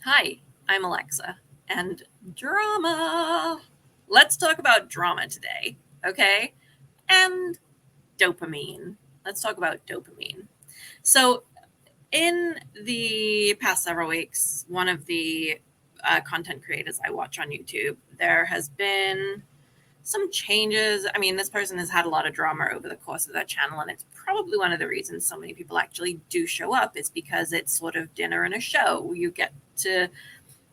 Hi, I'm Alexa, and drama. Let's talk about drama today, okay? And dopamine. Let's talk about dopamine. So, in the past several weeks, one of the content creators I watch on YouTube, there has been some changes. I mean, this person has had a lot of drama over the course of their channel, and it's probably one of the reasons so many people actually do show up is because it's sort of dinner and a show. You get to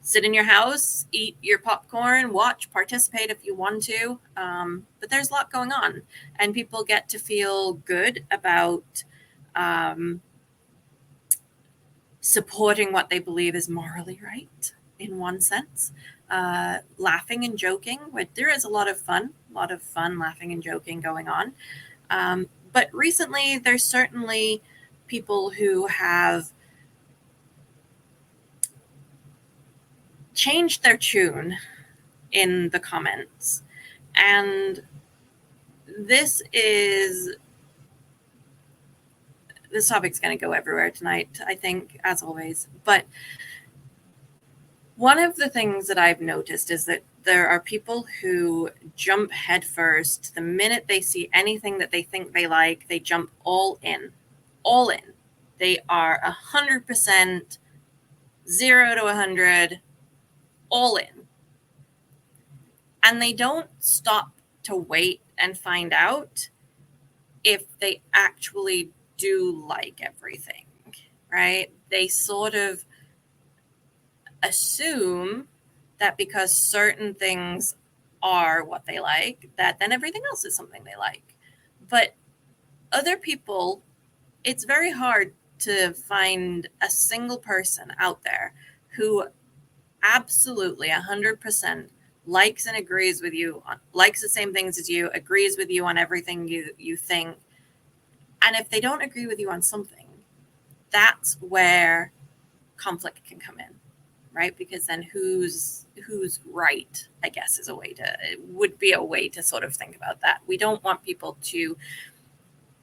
sit in your house, eat your popcorn, watch, participate if you want to. But there's a lot going on, and people get to feel good about supporting what they believe is morally right, in one sense. Laughing and joking, there is a lot of fun laughing and joking going on. But recently, there's certainly people who have changed their tune in the comments. And this topic's going to go everywhere tonight, I think, as always. But one of the things that I've noticed is that there are people who jump headfirst. The minute they see anything that they think they like, they jump all in. All in. They are 100%, 0 to 100, all in. And they don't stop to wait and find out if they actually do like everything, right? They sort of assume that because certain things are what they like, that then everything else is something they like. But other people, it's very hard to find a single person out there who absolutely 100% likes and agrees with you, likes the same things as you, agrees with you on everything you think. And if they don't agree with you on something, that's where conflict can come in, right? Because then who's right, I guess, would be a way to sort of think about that. We don't want people to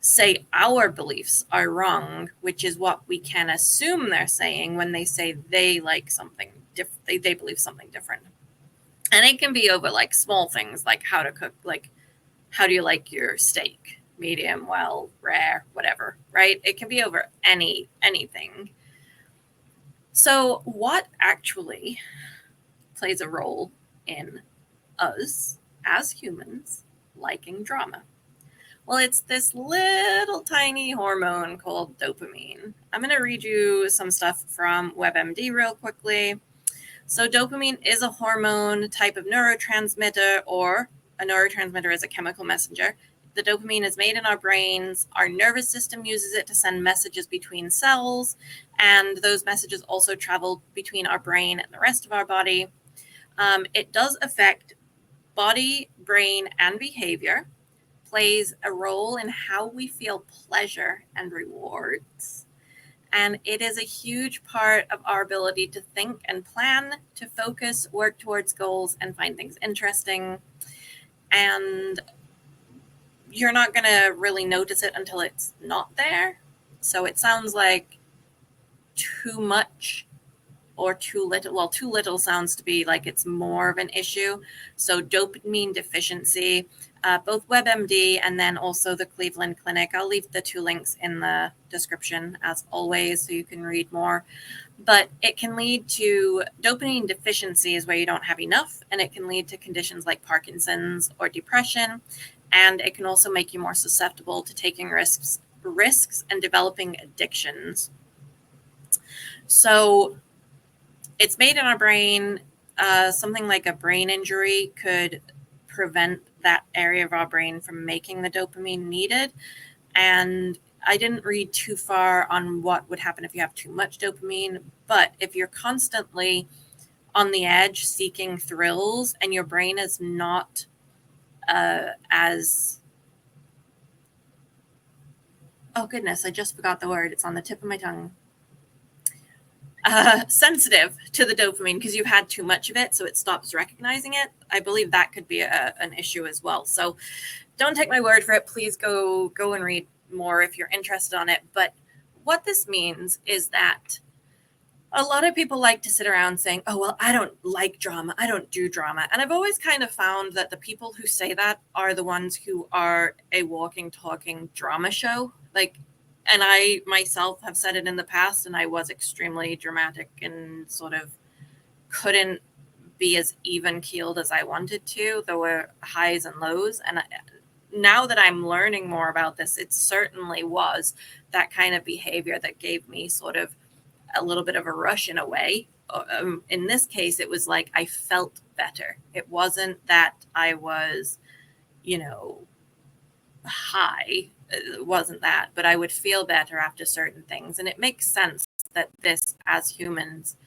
say our beliefs are wrong, which is what we can assume they're saying when they say they like something different, they believe something different. And it can be over like small things like how to cook, like how do you like your steak? Medium, well, rare, whatever, right? It can be over anything. So what actually plays a role in us as humans liking drama? Well, it's this little tiny hormone called dopamine. I'm going to read you some stuff from WebMD real quickly. So dopamine is a hormone type of neurotransmitter, or a neurotransmitter is a chemical messenger. The dopamine is made in our brains. Our nervous system uses it to send messages between cells, and those messages also travel between our brain and the rest of our body. It does affect body, brain, and behavior, plays a role in how we feel pleasure and rewards. And it is a huge part of our ability to think and plan, to focus, work towards goals, and find things interesting. And you're not going to really notice it until it's not there. So it sounds like too much or too little. Well, too little sounds to be like it's more of an issue. So dopamine deficiency, both WebMD and then also the Cleveland Clinic. I'll leave the two links in the description as always so you can read more. But it can lead to dopamine deficiency is where you don't have enough, and it can lead to conditions like Parkinson's or depression. And it can also make you more susceptible to taking risks and developing addictions. So it's made in our brain. Something like a brain injury could prevent that area of our brain from making the dopamine needed. And I didn't read too far on what would happen if you have too much dopamine, but if you're constantly on the edge seeking thrills and your brain is not as, oh goodness, I just forgot the word. It's on the tip of my tongue. Sensitive to the dopamine because you've had too much of it, so it stops recognizing it. I believe that could be an issue as well. So don't take my word for it. Please go and read more if you're interested on it. But what this means is that A lot of people like to sit around saying, oh, well, I don't like drama. I don't do drama. And I've always kind of found that the people who say that are the ones who are a walking, talking drama show. Like, and I myself have said it in the past, and I was extremely dramatic and sort of couldn't be as even keeled as I wanted to. There were highs and lows. And now that I'm learning more about this, it certainly was that kind of behavior that gave me sort of a little bit of a rush in a way. In this case, it was like I felt better. It wasn't that I was, you know, high. It wasn't that, but I would feel better after certain things. And it makes sense that this, as humans,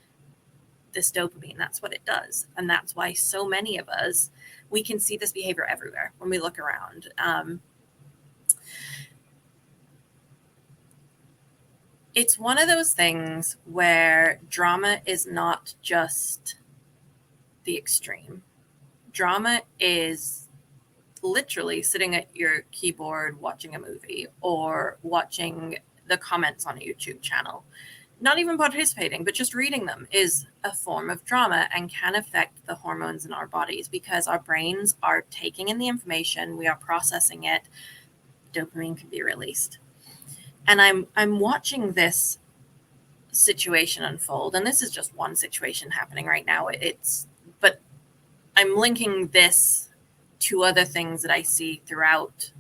this dopamine, that's what it does. And that's why so many of us, we can see this behavior everywhere when we look around. It's one of those things where drama is not just the extreme. Drama is literally sitting at your keyboard watching a movie or watching the comments on a YouTube channel. Not even participating, but just reading them is a form of drama and can affect the hormones in our bodies because our brains are taking in the information, we are processing it, dopamine can be released. And I'm watching this situation unfold, and this is just one situation happening right now. But I'm linking this to other things that I see throughout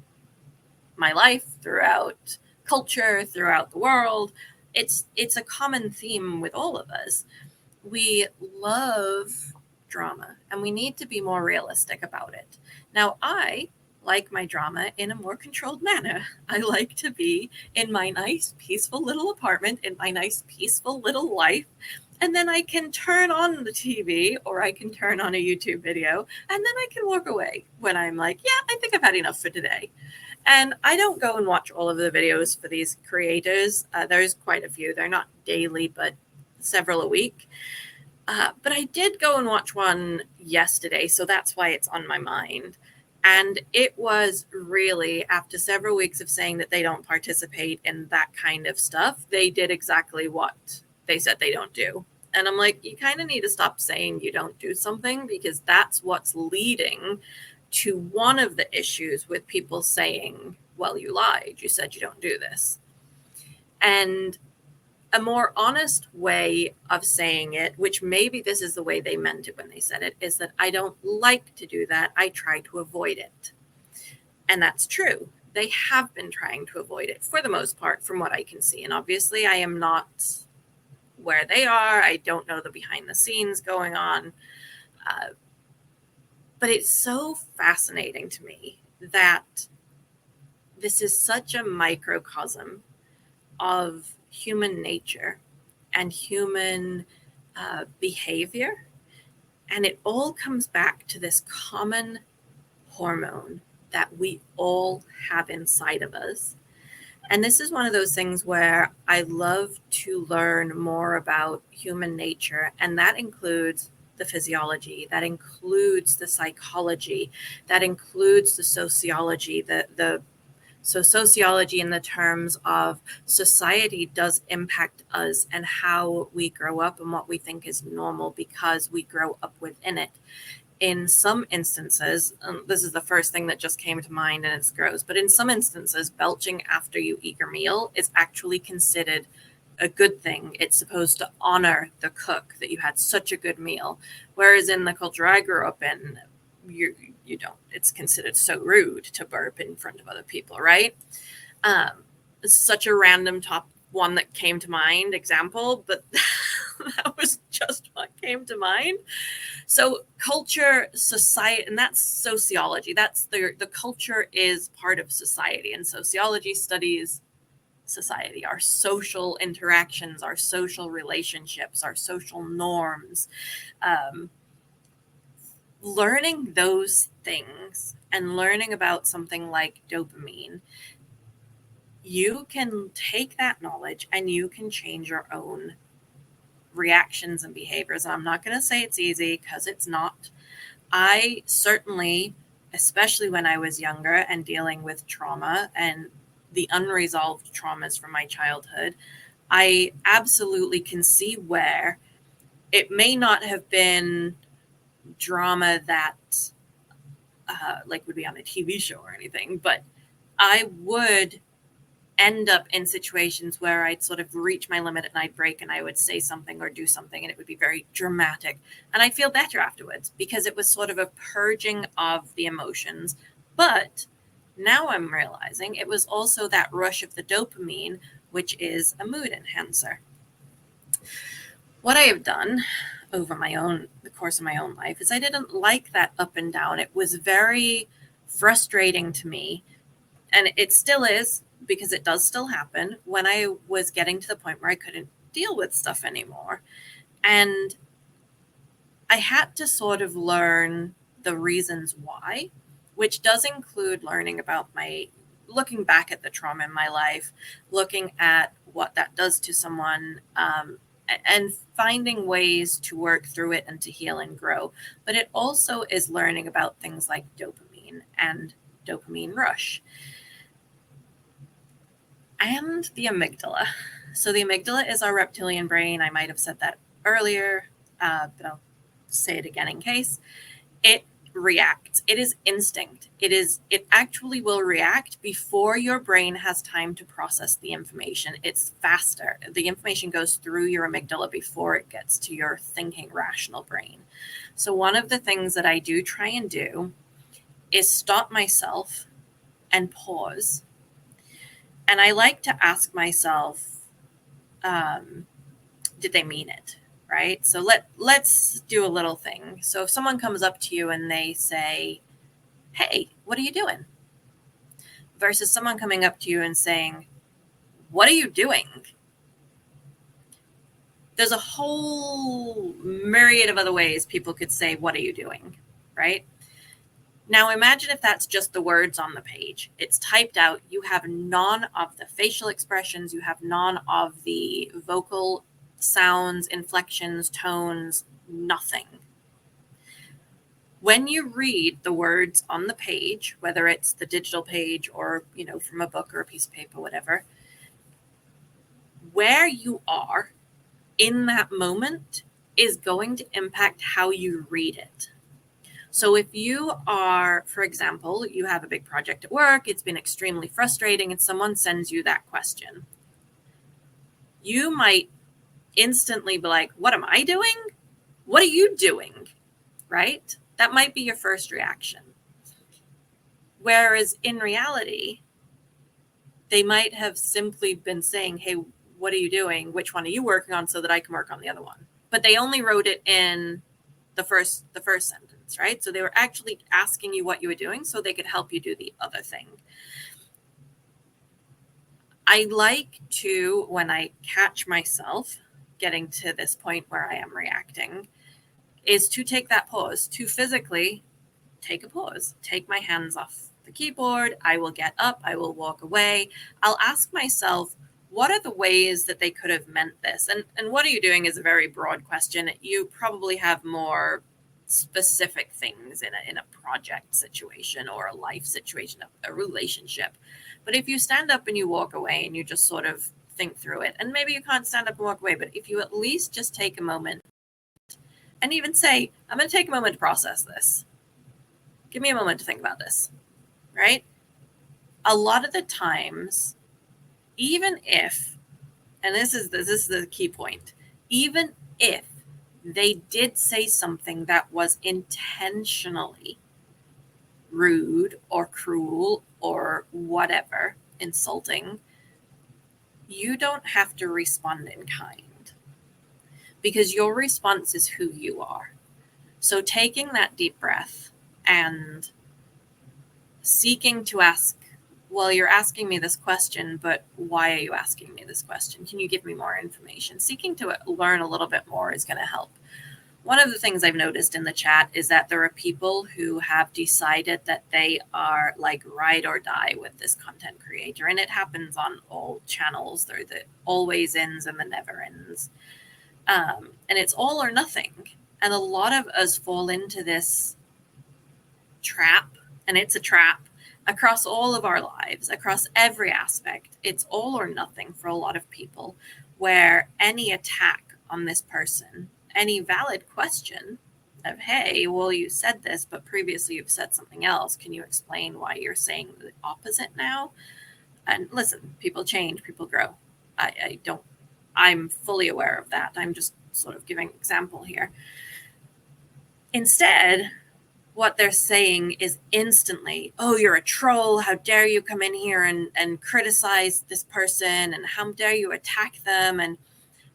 my life, throughout culture, throughout the world. It's a common theme with all of us. We love drama, and we need to be more realistic about it. Now, I like my drama in a more controlled manner. I like to be in my nice, peaceful little apartment, in my nice, peaceful little life. And then I can turn on the TV or I can turn on a YouTube video, and then I can walk away when I'm like, yeah, I think I've had enough for today. And I don't go and watch all of the videos for these creators. There's quite a few. They're not daily, but several a week. But I did go and watch one yesterday, so that's why it's on my mind. And it was really, after several weeks of saying that they don't participate in that kind of stuff, they did exactly what they said they don't do. And I'm like, you kind of need to stop saying you don't do something, because that's what's leading to one of the issues with people saying, well, you lied. You said you don't do this. And a more honest way of saying it, which maybe this is the way they meant it when they said it, is that I don't like to do that. I try to avoid it. And that's true. They have been trying to avoid it for the most part, from what I can see. And obviously, I am not where they are. I don't know the behind the scenes going on. But it's so fascinating to me that this is such a microcosm of human nature and human behavior. And it all comes back to this common hormone that we all have inside of us. And this is one of those things where I love to learn more about human nature. And that includes the physiology, that includes the psychology, that includes the sociology, so sociology in the terms of society does impact us and how we grow up and what we think is normal because we grow up within it. In some instances, this is the first thing that just came to mind and it's gross, but in some instances, belching after you eat your meal is actually considered a good thing. It's supposed to honor the cook that you had such a good meal. Whereas in the culture I grew up in, you don't. It's considered so rude to burp in front of other people, right? Such a random top one that came to mind example, but that was just what came to mind. So culture, society, and that's sociology. That's the culture is part of society, and sociology studies society, our social interactions, our social relationships, our social norms. Learning those things and learning about something like dopamine, you can take that knowledge and you can change your own reactions and behaviors. And I'm not going to say it's easy, because it's not. I certainly, especially when I was younger and dealing with trauma and the unresolved traumas from my childhood, I absolutely can see where it may not have been drama that like would be on a TV show or anything, but I would end up in situations where I'd sort of reach my limit and I'd break and I would say something or do something and it would be very dramatic. And I'd feel better afterwards because it was sort of a purging of the emotions. But now I'm realizing it was also that rush of the dopamine, which is a mood enhancer. What I have done over the course of my own life is I didn't like that up and down. It was very frustrating to me. And it still is, because it does still happen, when I was getting to the point where I couldn't deal with stuff anymore. And I had to sort of learn the reasons why, which does include learning about looking back at the trauma in my life, looking at what that does to someone, and finding ways to work through it and to heal and grow. But it also is learning about things like dopamine and dopamine rush. And the amygdala. So the amygdala is our reptilian brain. I might have said that earlier, but I'll say it again in case. It reacts. It is instinct. It actually will react before your brain has time to process the information. It's faster. The information goes through your amygdala before it gets to your thinking, rational brain. So one of the things that I do try and do is stop myself and pause. And I like to ask myself, did they mean it? Right? So let's do a little thing. So if someone comes up to you and they say, hey, what are you doing? Versus someone coming up to you and saying, what are you doing? There's a whole myriad of other ways people could say, what are you doing? Right? Now imagine if that's just the words on the page. It's typed out. You have none of the facial expressions. You have none of the vocal sounds, inflections, tones, nothing. When you read the words on the page, whether it's the digital page or, from a book or a piece of paper, whatever, where you are in that moment is going to impact how you read it. So if you are, for example, you have a big project at work, it's been extremely frustrating, and someone sends you that question, you might instantly be like, what am I doing? What are you doing? Right? That might be your first reaction. Whereas in reality, they might have simply been saying, hey, what are you doing? Which one are you working on so that I can work on the other one? But they only wrote it in the first sentence, right? So they were actually asking you what you were doing so they could help you do the other thing. I like to, when I catch myself getting to this point where I am reacting, is to take that pause, to physically take a pause, take my hands off the keyboard. I will get up, I will walk away. I'll ask myself, what are the ways that they could have meant this? And what are you doing is a very broad question. You probably have more specific things in a project situation or a life situation, a relationship. But if you stand up and you walk away and you just sort of think through it, and maybe you can't stand up and walk away, but if you at least just take a moment and even say, I'm going to take a moment to process this. Give me a moment to think about this, right? A lot of the times, even if, and this is the key point, even if they did say something that was intentionally rude or cruel or whatever, insulting, you don't have to respond in kind, because your response is who you are. So taking that deep breath and seeking to ask, well, you're asking me this question, but why are you asking me this question? Can you give me more information? Seeking to learn a little bit more is going to help. One of the things I've noticed in the chat is that there are people who have decided that they are like ride or die with this content creator. And it happens on all channels. They're the always ends and the never ends. And it's all or nothing. And a lot of us fall into this trap, and it's a trap across all of our lives, across every aspect. It's all or nothing for a lot of people, where any attack on this person, any valid question of, hey, well, you said this, but previously you've said something else. Can you explain why you're saying the opposite now? And listen, people change, people grow. I'm fully aware of that. I'm just sort of giving an example here. Instead, what they're saying is instantly, oh, you're a troll. How dare you come in here and criticize this person? And how dare you attack them? And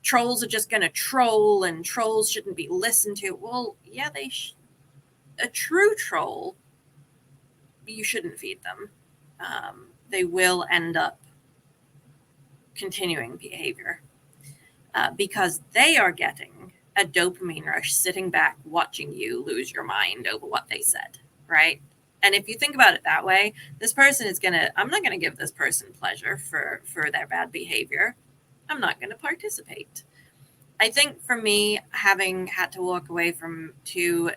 trolls are just going to troll, and trolls shouldn't be listened to. Well, yeah, a true troll, you shouldn't feed them. They will end up continuing behavior because they are getting a dopamine rush sitting back watching you lose your mind over what they said, right? And if you think about it that way, this person is I'm not going to give this person pleasure for their bad behavior. I'm not going to participate. I think for me, having had to walk away from two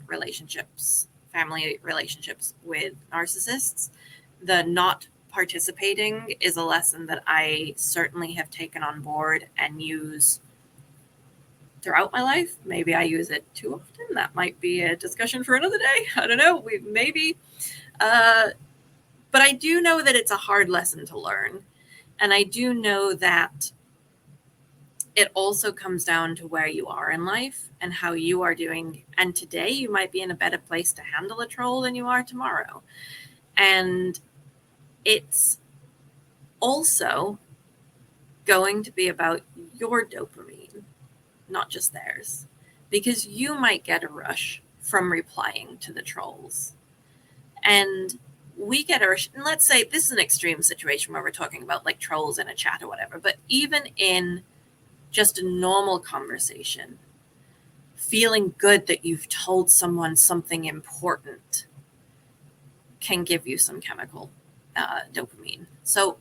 relationships, family relationships with narcissists, the not participating is a lesson that I certainly have taken on board and use throughout my life. Maybe I use it too often. That might be a discussion for another day. I don't know. Maybe. But I do know that it's a hard lesson to learn. And I do know that it also comes down to where you are in life and how you are doing. And today you might be in a better place to handle a troll than you are tomorrow. And it's also going to be about your dopamine, not just theirs, because you might get a rush from replying to the trolls. And we get a rush. And let's say this is an extreme situation where we're talking about like trolls in a chat or whatever, but even in just a normal conversation, feeling good that you've told someone something important can give you some chemical dopamine. So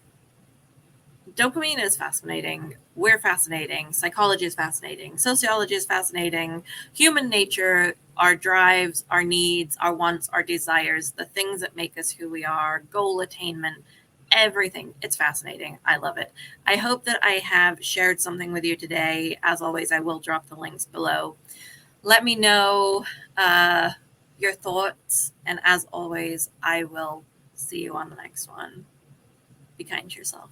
dopamine is fascinating. We're fascinating. Psychology is fascinating. Sociology is fascinating. Human nature, our drives, our needs, our wants, our desires, the things that make us who we are, goal attainment, everything. It's fascinating. I love it. I hope that I have shared something with you today. As always, I will drop the links below. Let me know your thoughts. And as always, I will see you on the next one. Be kind to yourself.